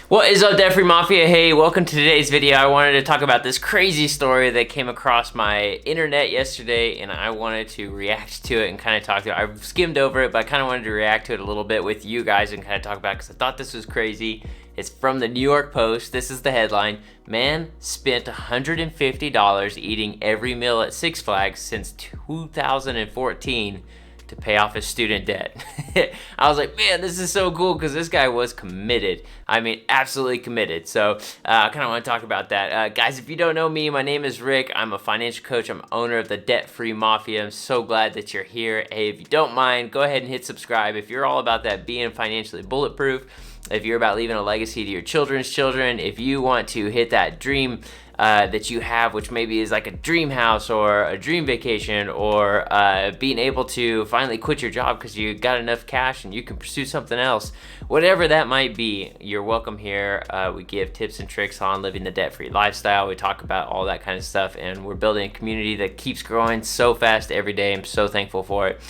What is up, Debt Free Mafia? Hey, welcome to today's video. I wanted to talk about this crazy story that came across my internet yesterday, and I wanted to react to it and kind of talk to it. I've skimmed over it, but I kind of wanted to react to it a little bit with you guys and kind of talk about it because I thought this was crazy. It's from the New York Post. This is the headline. Man spent $150 eating every meal at Six Flags since 2014 to pay off his student debt. I was like, man, this is so cool because this guy was committed. I mean, absolutely committed. So I kind of want to talk about that. Guys, if you don't know me, my name is Rick. I'm a financial coach. I'm owner of the Debt Free Mafia. I'm so glad that you're here. Hey, if you don't mind, go ahead and hit subscribe. If you're all about that being financially bulletproof, if you're about leaving a legacy to your children's children, if you want to hit that dream that you have, which maybe is like a dream house or a dream vacation, or being able to finally quit your job because you got enough cash and you can pursue something else, whatever that might be, you're welcome here. We give tips and tricks on living the debt-free lifestyle. We talk about all that kind of stuff, and we're building a community that keeps growing so fast every day. I'm so thankful for it.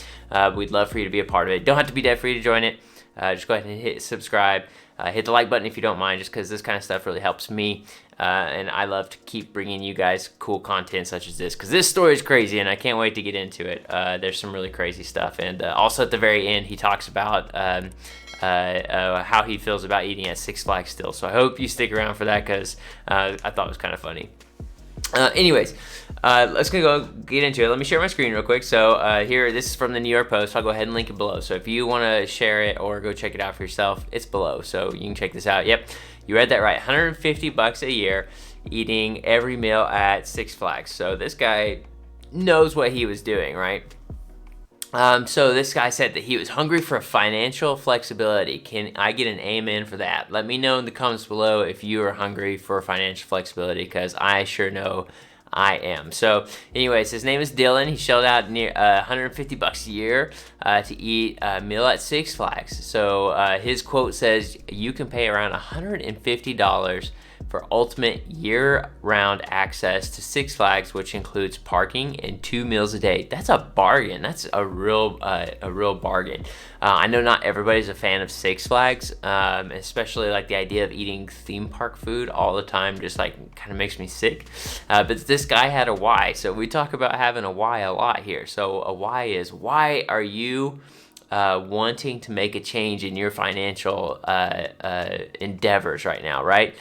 We'd love for you to be a part of it. Don't have to be debt-free to join it. Just go ahead and hit subscribe. Hit the like button if you don't mind, just because this kind of stuff really helps me. And I love to keep bringing you guys cool content such as this, because this story is crazy and I can't wait to get into it. There's some really crazy stuff. And also at the very end, he talks about how he feels about eating at Six Flags still. So I hope you stick around for that, because I thought it was kind of funny. Anyways, let's go get into it. Let me share my screen real quick. So here, this is from the New York Post. I'll go ahead and link it below. So if you want to share it or go check it out for yourself, it's below. So you can check this out. Yep, you read that right. $150 a year eating every meal at Six Flags. So this guy knows what he was doing, right? So this guy said that he was hungry for financial flexibility. Can I get an amen for that? Let me know in the comments below if you are hungry for financial flexibility, because I sure know I am. So anyways, his name is Dylan. He shelled out near $150 a year to eat a meal at Six Flags. So his quote says, you can pay around $150 for ultimate year-round access to Six Flags, which includes parking and 2 meals a day. That's a bargain. That's a real bargain. I know not everybody's a fan of Six Flags, especially like the idea of eating theme park food all the time just like kind of makes me sick. But this guy had a why. So we talk about having a why a lot here. So a why is, why are you wanting to make a change in your financial endeavors right now, right?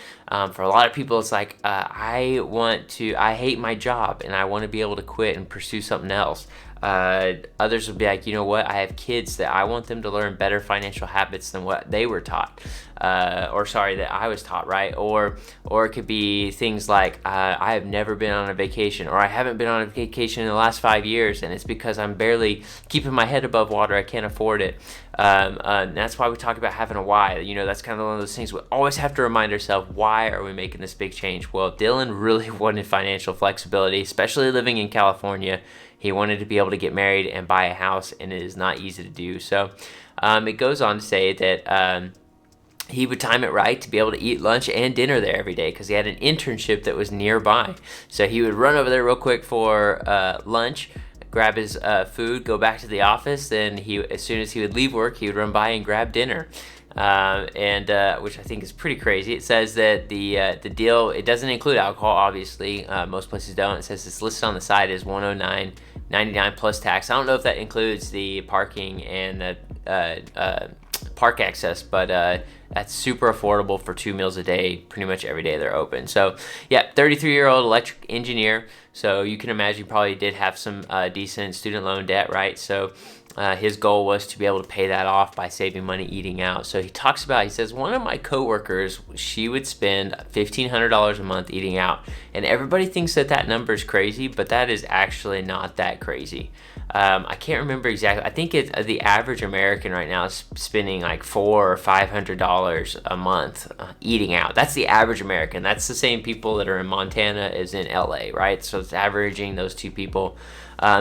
For a lot of people, it's like, I hate my job and I want to be able to quit and pursue something else. Others would be like, you know what, I have kids that I want them to learn better financial habits than what they were taught, that I was taught, right? Or it could be things like, I have never been on a vacation, or I haven't been on a vacation in the last 5 years, and it's because I'm barely keeping my head above water. I can't afford it. And that's why we talk about having a why. You know, that's kind of one of those things we always have to remind ourselves, why are we making this big change? Well, Dylan really wanted financial flexibility, especially living in California. He wanted to be able to get married and buy a house, and it is not easy to do. So it goes on to say that he would time it right to be able to eat lunch and dinner there every day, because he had an internship that was nearby. So he would run over there real quick for lunch, grab his food, go back to the office, then as soon as he would leave work, he would run by and grab dinner. Which I think is pretty crazy. It says that the deal, it doesn't include alcohol, obviously. Most places don't. It says it's listed on the side as $109.99 plus tax. I don't know if that includes the parking and the park access, but that's super affordable for 2 meals a day, pretty much every day they're open. So yeah, 33-year-old electric engineer. So you can imagine he probably did have some decent student loan debt, right? So his goal was to be able to pay that off by saving money eating out. So he says, one of my coworkers, she would spend $1,500 a month eating out. And everybody thinks that number is crazy, but that is actually not that crazy. I can't remember exactly. I think the average American right now is spending like $400 or $500 a month eating out. That's the average American. That's the same people that are in Montana as in LA, right? So it's averaging those two people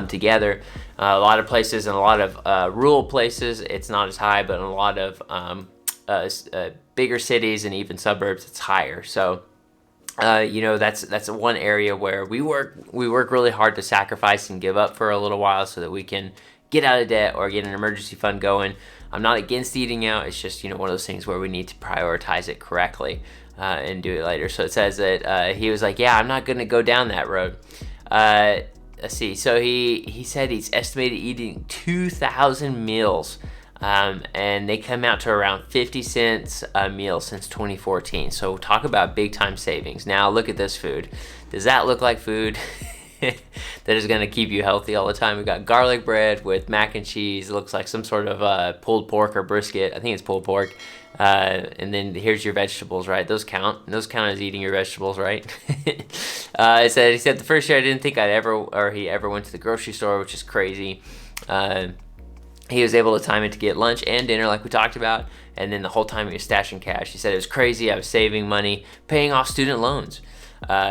together. A lot of places and a lot of rural places, it's not as high, but in a lot of bigger cities and even suburbs, it's higher. So that's one area where we work really hard to sacrifice and give up for a little while so that we can get out of debt or get an emergency fund going. I'm not against eating out. It's just, one of those things where we need to prioritize it correctly and do it later. So it says that he was like, yeah, I'm not going to go down that road. Let's see. So he said he's estimated eating 2,000 meals. And they come out to around 50 cents a meal since 2014. So talk about big time savings. Now look at this food. Does that look like food that is going to keep you healthy all the time? We got garlic bread with mac and cheese. It looks like some sort of pulled pork or brisket. I think it's pulled pork. And then here's your vegetables, right? Those count. Those count as eating your vegetables, right? He said the first year I didn't think he ever went to the grocery store, which is crazy. He was able to time it to get lunch and dinner like we talked about, and then the whole time he was stashing cash. He said it was crazy. I was saving money, paying off student loans.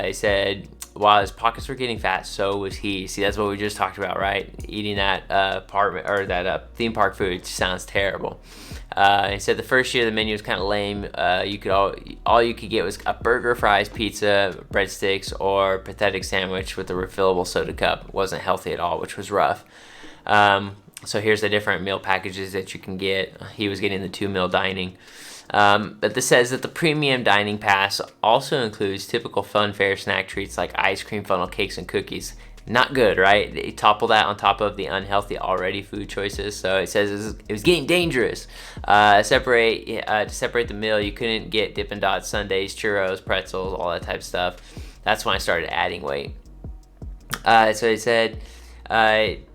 He said while his pockets were getting fat, so was he. See, that's what we just talked about, right? Eating that apartment or that theme park food sounds terrible. He said the first year the menu was kind of lame. All you could get was a burger, fries, pizza, breadsticks, or pathetic sandwich with a refillable soda cup. It wasn't healthy at all, which was rough. So here's the different meal packages that you can get. He was getting the 2-meal dining. But this says that the premium dining pass also includes typical fun fare snack treats like ice cream, funnel cakes, and cookies. Not good, right? They topple that on top of the unhealthy already food choices. So it says it was getting dangerous. To separate the meal, you couldn't get Dippin' Dots, sundaes, churros, pretzels, all that type of stuff. That's when I started adding weight. So he said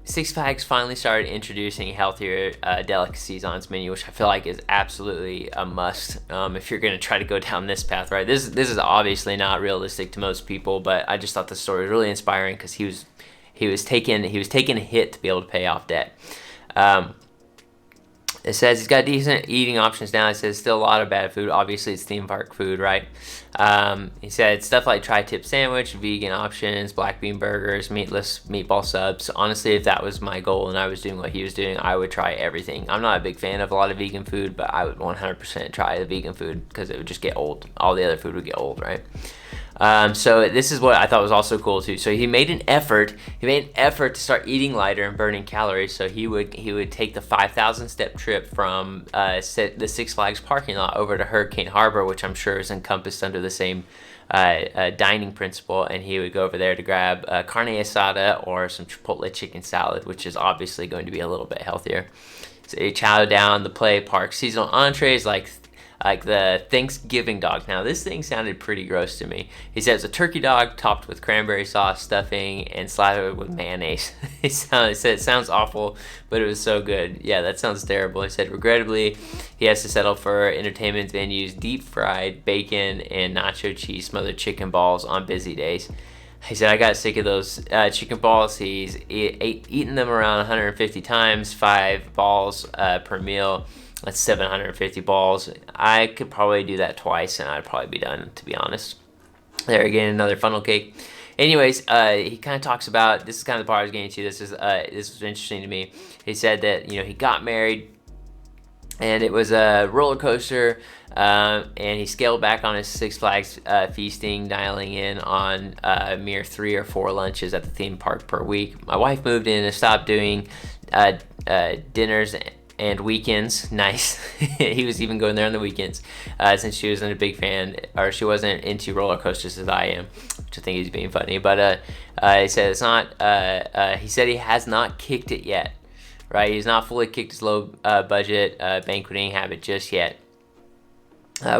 Six Flags finally started introducing healthier delicacies on its menu, which I feel like is absolutely a must if you're going to try to go down this path, right? This is obviously not realistic to most people, but I just thought the story was really inspiring because he was taking a hit to be able to pay off debt. It says he's got decent eating options now. It says still a lot of bad food. Obviously, it's theme park food, right? He said stuff like tri-tip sandwich, vegan options, black bean burgers, meatless meatball subs. Honestly, if that was my goal and I was doing what he was doing, I would try everything. I'm not a big fan of a lot of vegan food, but I would 100% try the vegan food because it would just get old. All the other food would get old, right? So this is what I thought was also cool too. So he made an effort to start eating lighter and burning calories. So he would take the 5,000 step trip from the Six Flags parking lot over to Hurricane Harbor, which I'm sure is encompassed under the same dining principle, and he would go over there to grab carne asada or some chipotle chicken salad, which is obviously going to be a little bit healthier. So he chowed down the play park seasonal entrees like the Thanksgiving dog. Now, this thing sounded pretty gross to me. He says a turkey dog topped with cranberry sauce, stuffing, and slathered with mayonnaise. He said it sounds awful, but it was so good. Yeah, that sounds terrible. He said regrettably, he has to settle for entertainment venues, deep fried bacon and nacho cheese smothered chicken balls on busy days. He said, I got sick of those chicken balls. He's eaten them around 150 times, 5 balls per meal. That's 750 balls. I could probably do that twice and I'd probably be done, to be honest. There again, another funnel cake. Anyways, he kind of talks about, this is kind of the part I was getting to. This was interesting to me. He said that, he got married and it was a roller coaster, and he scaled back on his Six Flags feasting, dialing in on mere 3 or 4 lunches at the theme park per week. My wife moved in and stopped doing dinners and weekends. Nice. He was even going there on the weekends since she wasn't a big fan, or she wasn't into roller coasters as I am, which I think he's being funny. But he said it's not. He said he has not kicked it yet. Right, he's not fully kicked his low budget banqueting habit just yet.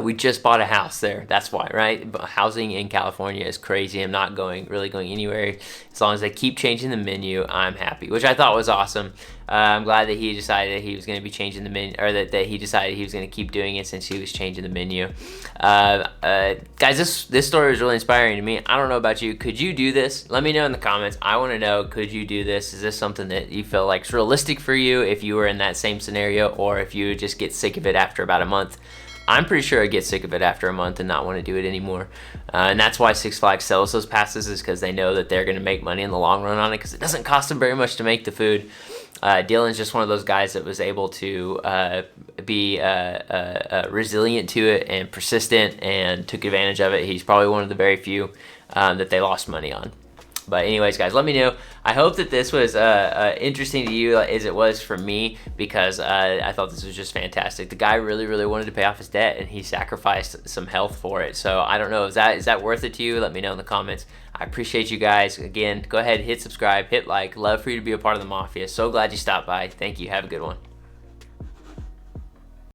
We just bought a house there. That's why, right? But housing in California is crazy. I'm not really going anywhere. As long as they keep changing the menu, I'm happy, which I thought was awesome. I'm glad that he decided he was going to be changing the menu, or that he decided he was going to keep doing it since he was changing the menu. Guys, this story is really inspiring to me. I don't know about you. Could you do this? Let me know in the comments. I want to know, could you do this? Is this something that you feel like is realistic for you if you were in that same scenario, or if you just get sick of it after about a month? I'm pretty sure I'd get sick of it after a month and not want to do it anymore. And that's why Six Flags sells those passes, is because they know that they're going to make money in the long run on it, because it doesn't cost them very much to make the food. Dylan's just one of those guys that was able to be resilient to it and persistent and took advantage of it. He's probably one of the very few that they lost money on. But anyways, guys, let me know. I hope that this was interesting to you as it was for me, because I thought this was just fantastic. The guy really wanted to pay off his debt, and he sacrificed some health for it. So I don't know, is that worth it to you? Let me know in the comments. I appreciate you guys. Again, go ahead, hit subscribe, hit like. Love for you to be a part of the Mafia. So glad you stopped by. Thank you. Have a good one.